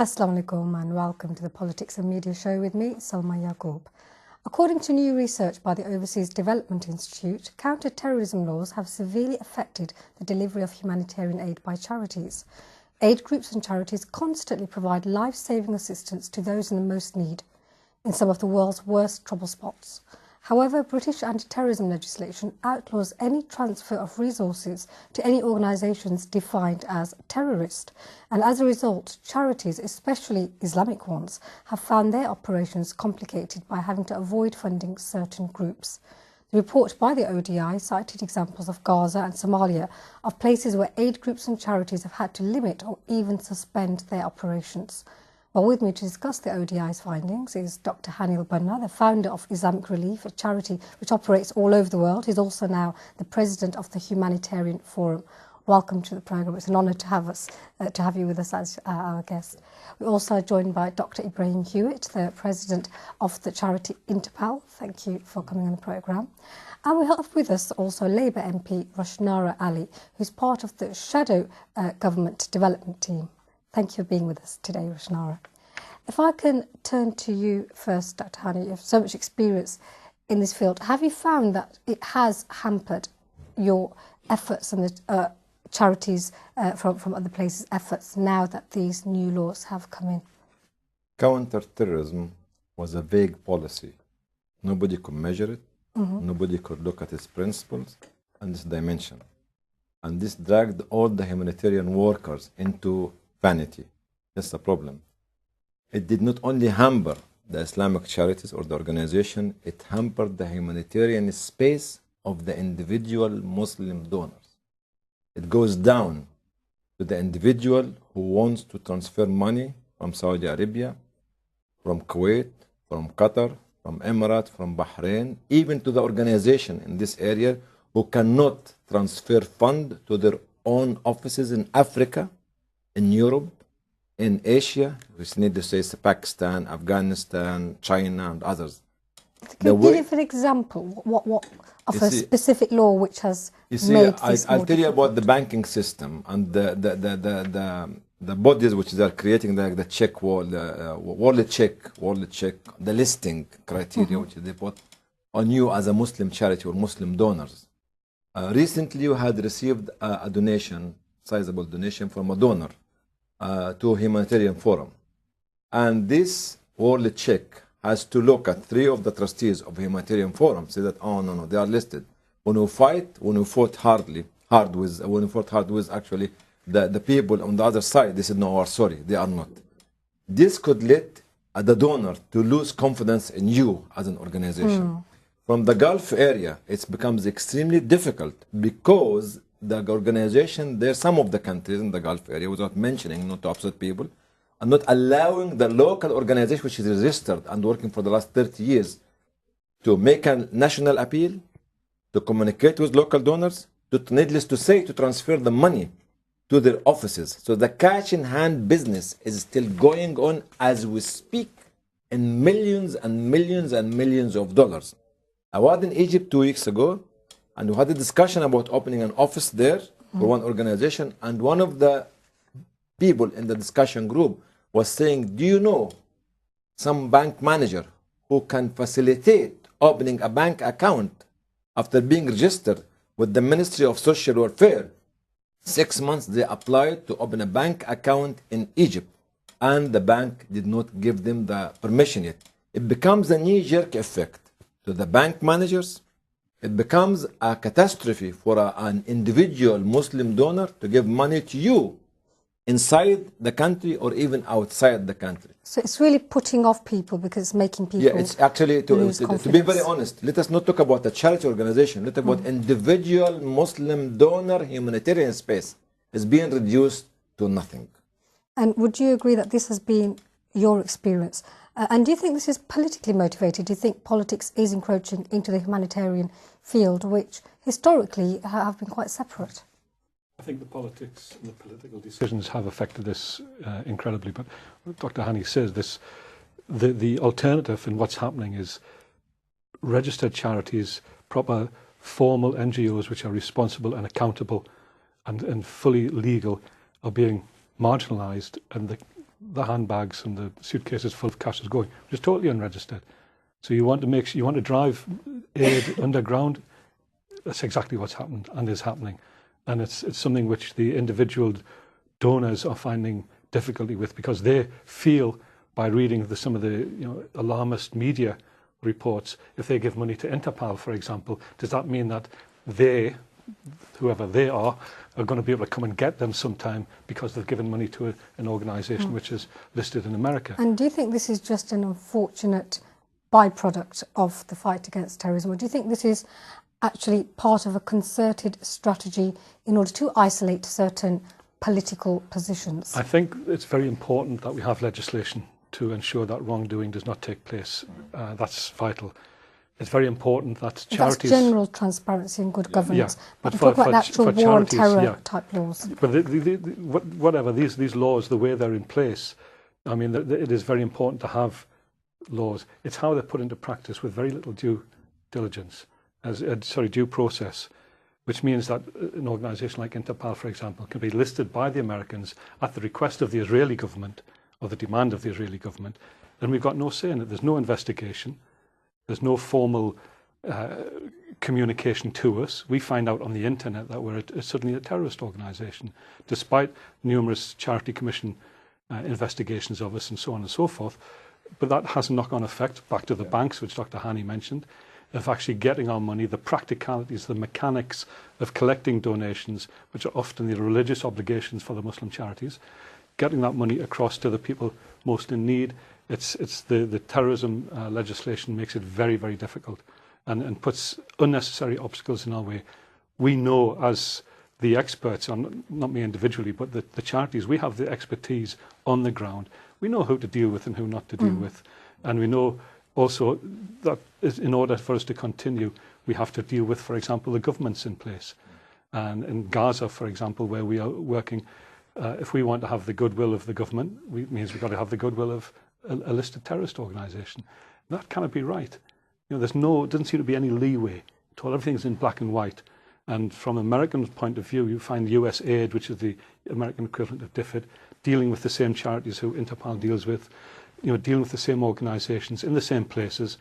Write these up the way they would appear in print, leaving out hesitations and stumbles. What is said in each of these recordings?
Assalamu alaikum and welcome to the Politics and Media Show with me, Salma Yaqub. According to new research by the Overseas Development Institute, counter-terrorism laws have severely affected the delivery of humanitarian aid by charities. Aid groups and charities constantly provide life-saving assistance to those in the most need in some of the world's worst trouble spots. However, British anti-terrorism legislation outlaws any transfer of resources to any organisations defined as terrorist, and as a result, charities, especially Islamic ones, have found their operations complicated by having to avoid funding certain groups. The report by the ODI cited examples of Gaza and Somalia of places where aid groups and charities have had to limit or even suspend their operations. Well, with me to discuss the ODI's findings is Dr Hany El-Banna, the founder of Islamic Relief, a charity which operates all over the world. He's also now the president of the Humanitarian Forum. Welcome to the programme. It's an honour to have you with us as our guest. We're also joined by Dr Ibrahim Hewitt, the president of the charity Interpal. Thank you for coming on the programme. And we have with us also Labour MP Rushanara Ali, who's part of the shadow government development team. Thank you for being with us today, Rushanara. If I can turn to you first, Dr Hany, you have so much experience in this field. Have you found that it has hampered your efforts and the charities from other places' efforts now that these new laws have come in? Counter-terrorism was a vague policy. Nobody could measure it. Nobody could look at its principles and its dimension. And this dragged all the humanitarian workers into vanity. That's the problem. It did not only hamper the Islamic charities or the organization, it hampered the humanitarian space of the individual Muslim donors. It goes down to the individual who wants to transfer money from Saudi Arabia, from Kuwait, from Qatar, from Emirates, from Bahrain, even to the organization in this area who cannot transfer funds to their own offices in Africa, in Europe, in Asia, which need to say Pakistan, Afghanistan, China, and others. Can you give an example what of a specific law which has made this I'll tell you about the banking system and the bodies which they are creating, like the check wall, world check, the listing criteria which they put on you as a Muslim charity or Muslim donors. Recently, you had received a donation, sizable donation from a donor to a humanitarian forum. And this world check has to look at 3 of the trustees of humanitarian forum, say that, oh, no, they are listed. When we fought hard with actually the people on the other side, they said, no, we're sorry, they are not. This could lead the donor to lose confidence in you as an organization. From the Gulf area, it becomes extremely difficult because the organization, there are some of the countries in the Gulf area, without mentioning, not to upset people, are not allowing the local organization which is registered and working for the last 30 years to make a national appeal, to communicate with local donors, needless to say, to transfer the money to their offices. So the cash in hand business is still going on as we speak in millions and millions and millions of dollars. I was in Egypt 2 weeks ago, and we had a discussion about opening an office there for one organization, and one of the people in the discussion group was saying, do you know some bank manager who can facilitate opening a bank account after being registered with the Ministry of Social Welfare? 6 months they applied to open a bank account in Egypt, and the bank did not give them the permission yet. It becomes a knee-jerk effect to the bank managers. It becomes a catastrophe for an individual Muslim donor to give money to you inside the country or even outside the country. So it's really putting off people because it's making people it's actually, to be very honest, let us not talk about the charity organization. Let's talk about individual Muslim donor humanitarian space is being reduced to nothing. And would you agree that this has been your experience? And do you think this is politically motivated? Do you think politics is encroaching into the humanitarian field, which historically have been quite separate? I think the politics and the political decisions have affected this incredibly. But what Dr Hany says, the alternative in what's happening is registered charities, proper formal NGOs which are responsible and accountable and fully legal are being marginalised, and the handbags and the suitcases full of cash is going, which is totally unregistered. So you want to drive aid underground. That's exactly what's happened and is happening, and it's something which the individual donors are finding difficulty with, because they feel, by reading some of the alarmist media reports, if they give money to Interpal, for example, does that mean that they, whoever they are going to be able to come and get them sometime because they've given money to an organisation which is listed in America? And do you think this is just an unfortunate byproduct of the fight against terrorism, or do you think this is actually part of a concerted strategy in order to isolate certain political positions? I think it's very important that we have legislation to ensure that wrongdoing does not take place. That's vital. It's very important that charities... That's general transparency and good governance. Yeah, but talk about the actual war on terror type laws. But whatever, these laws, the way they're in place, I mean, it is very important to have laws. It's how they're put into practice with very little due diligence, due process, which means that an organisation like Interpal, for example, can be listed by the Americans at the request of the Israeli government, or the demand of the Israeli government, and we've got no say in it. There's no investigation. There's no formal communication to us. We find out on the internet that we're suddenly a terrorist organisation, despite numerous Charity Commission investigations of us and so on and so forth. But that has a knock-on effect back to the banks, which Dr Hany mentioned, of actually getting our money, the practicalities, the mechanics of collecting donations, which are often the religious obligations for the Muslim charities, getting that money across to the people most in need. It's the terrorism legislation makes it very, very difficult and puts unnecessary obstacles in our way. We know, as the experts, not me individually, but the charities, we have the expertise on the ground. We know who to deal with and who not to deal with. And we know also that in order for us to continue, we have to deal with, for example, the governments in place. And in Gaza, for example, where we are working, if we want to have the goodwill of the government, it means we've got to have the goodwill of a listed terrorist organisation. That cannot be right. There doesn't seem to be any leeway at all. Everything's in black and white. And from an American point of view, you find US Aid, which is the American equivalent of DFID, dealing with the same charities who Interpal deals with, dealing with the same organisations in the same places.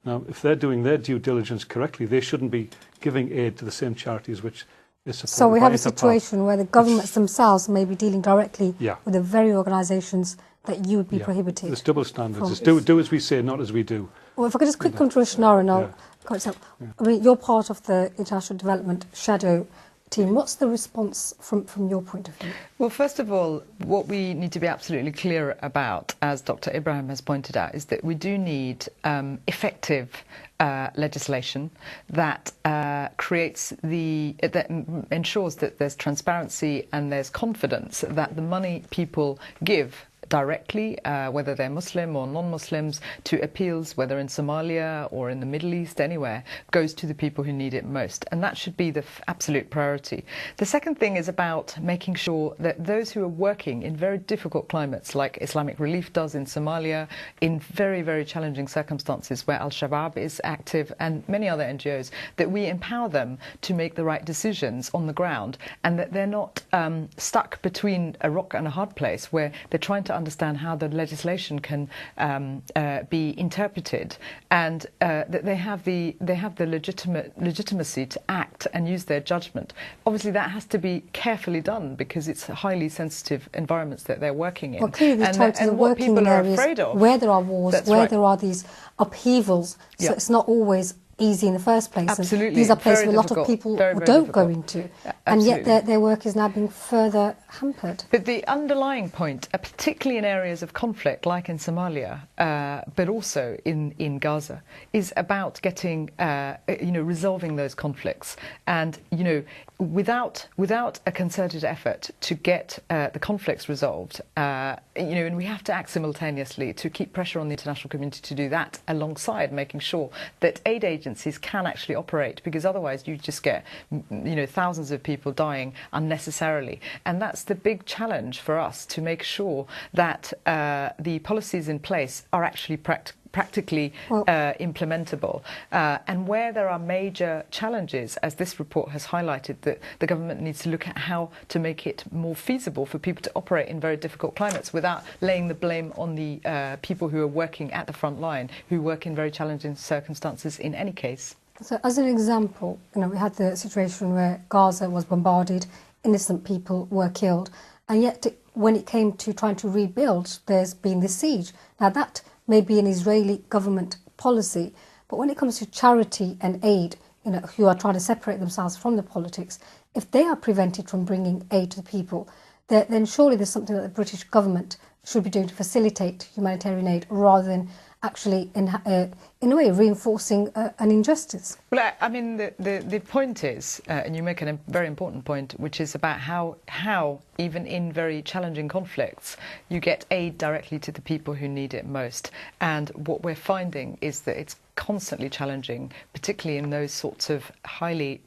Now, if they're doing their due diligence correctly, they shouldn't be giving aid to the same charities which is supported by Interpal. So we have a situation where the governments themselves may be dealing directly with the very organisations that you would be prohibited. There's double standards. It's do as we say, not as we do. Well, if I could just quickly come to Rushanara now. I mean, you're part of the International Development Shadow team. What's the response from your point of view? Well, first of all, what we need to be absolutely clear about, as Dr Ibrahim has pointed out, is that we do need effective legislation that that ensures that there's transparency and there's confidence that the money people give directly, whether they're Muslim or non-Muslims, to appeals, whether in Somalia or in the Middle East, anywhere, goes to the people who need it most. And that should be the absolute priority. The second thing is about making sure that those who are working in very difficult climates, like Islamic Relief does in Somalia, in very, very challenging circumstances where Al-Shabaab is active, and many other NGOs, that we empower them to make the right decisions on the ground, and that they're not stuck between a rock and a hard place where they're trying to understand how the legislation can be interpreted, and that they have the legitimacy to act and use their judgment. Obviously, that has to be carefully done because it's highly sensitive environments that they're working in. Well, clearly these charities are working in areas where there are wars, where there are these upheavals, so it's not always easy in the first place. Absolutely. And these are places where a lot of people don't go into, and yet their work is now being further hampered. But the underlying point, particularly in areas of conflict like in Somalia, but also in Gaza, is about getting, resolving those conflicts. And, without a concerted effort to get the conflicts resolved, and we have to act simultaneously to keep pressure on the international community to do that, alongside making sure that aid agencies can actually operate, because otherwise you just get, thousands of people dying unnecessarily. And that's the big challenge for us, to make sure that the policies in place are actually practically implementable. And where there are major challenges, as this report has highlighted, that the government needs to look at how to make it more feasible for people to operate in very difficult climates without laying the blame on the people who are working at the front line, who work in very challenging circumstances in any case. So as an example, we had the situation where Gaza was bombarded, innocent people were killed, and yet when it came to trying to rebuild, there's been this siege. Now that may be an Israeli government policy, but when it comes to charity and aid, who are trying to separate themselves from the politics, if they are prevented from bringing aid to the people, then surely there's something that the British government should be doing to facilitate humanitarian aid rather than actually, in a way, reinforcing an injustice. Well, I mean, the point is, and you make a very important point, which is about how, even in very challenging conflicts, you get aid directly to the people who need it most. And what we're finding is that it's constantly challenging, particularly in those sorts of highly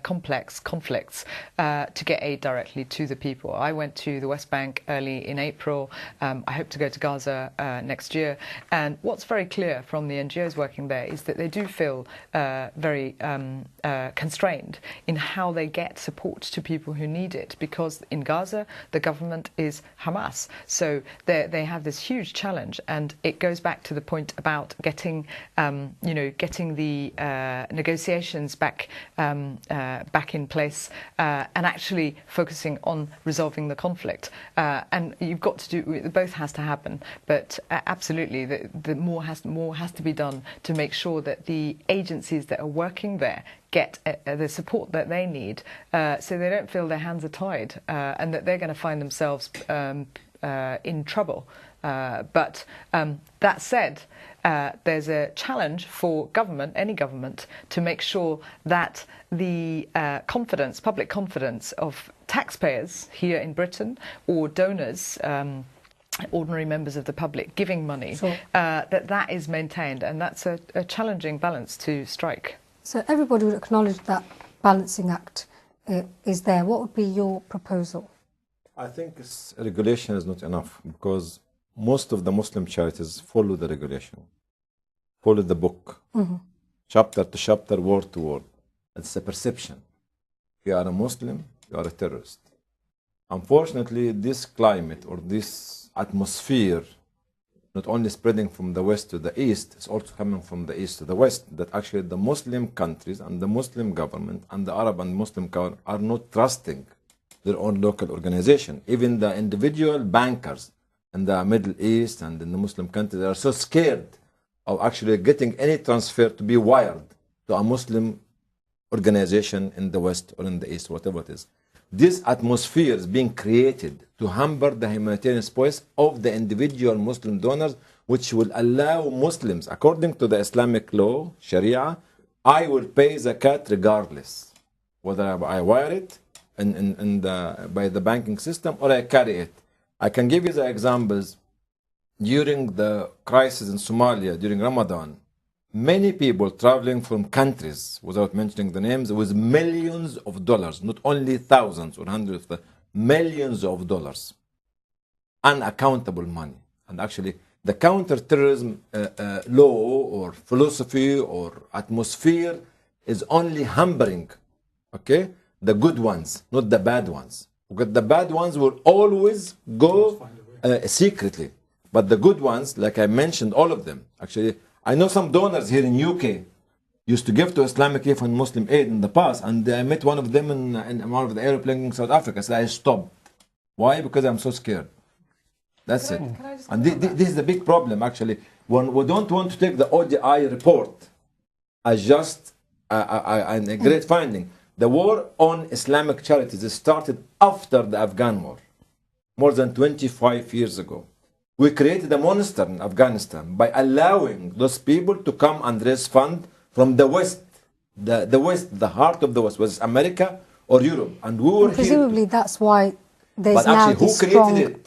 complex conflicts, to get aid directly to the people. I went to the West Bank early in April. I hope to go to Gaza next year. And what's very clear from the NGOs working there is that they do feel very constrained in how they get support to people who need it, because in Gaza the government is Hamas. So they have this huge challenge, and it goes back to the point about getting getting the negotiations back in place and actually focusing on resolving the conflict. And you've got to do both. Has to happen, but absolutely, the more has to be done to make sure that the agencies that are working there get the support that they need, so they don't feel their hands are tied and that they're going to find themselves in trouble. But that said, there's a challenge for government, any government, to make sure that the public confidence of taxpayers here in Britain or donors, ordinary members of the public giving money, sure, that is maintained, and that's a challenging balance to strike. So everybody would acknowledge that balancing act is there. What would be your proposal? I think regulation is not enough, because most of the Muslim charities follow the regulation, follow the book, chapter to chapter, word to word. It's a perception. If you are a Muslim, you are a terrorist. Unfortunately, this climate or this atmosphere, not only spreading from the west to the east, it's also coming from the east to the west, that actually the Muslim countries and the Muslim government and the Arab and Muslim government are not trusting their own local organization. Even the individual bankers in the Middle East and in the Muslim countries are so scared of actually getting any transfer to be wired to a Muslim organization in the west or in the east, whatever it is. This atmosphere is being created to hamper the humanitarian spoils of the individual Muslim donors, which will allow Muslims, according to the Islamic law, Sharia, I will pay zakat regardless, whether I wire it by the banking system or I carry it. I can give you the examples. During the crisis in Somalia, during Ramadan, many people traveling from countries, without mentioning the names, with millions of dollars, not only thousands or hundreds of millions of dollars, unaccountable money. And actually, the counter-terrorism law or philosophy or atmosphere is only hampering, okay, the good ones, not the bad ones. Because the bad ones will always go secretly. But the good ones, like I mentioned, all of them, actually, I know some donors here in UK used to give to Islamic Relief and Muslim Aid in the past, and I met one of them in one of the airplanes in South Africa. So I stopped. Why? Because I'm so scared. That's it. And this is the big problem, actually. When we don't want to take the ODI report as just a great finding. The war on Islamic charities started after the Afghan war, more than 25 years ago. We created a monster in Afghanistan by allowing those people to come and raise funds from the West. The West, the heart of the West, was America or Europe. And we were presumably here. That's why there's but now actually, this who strong created it?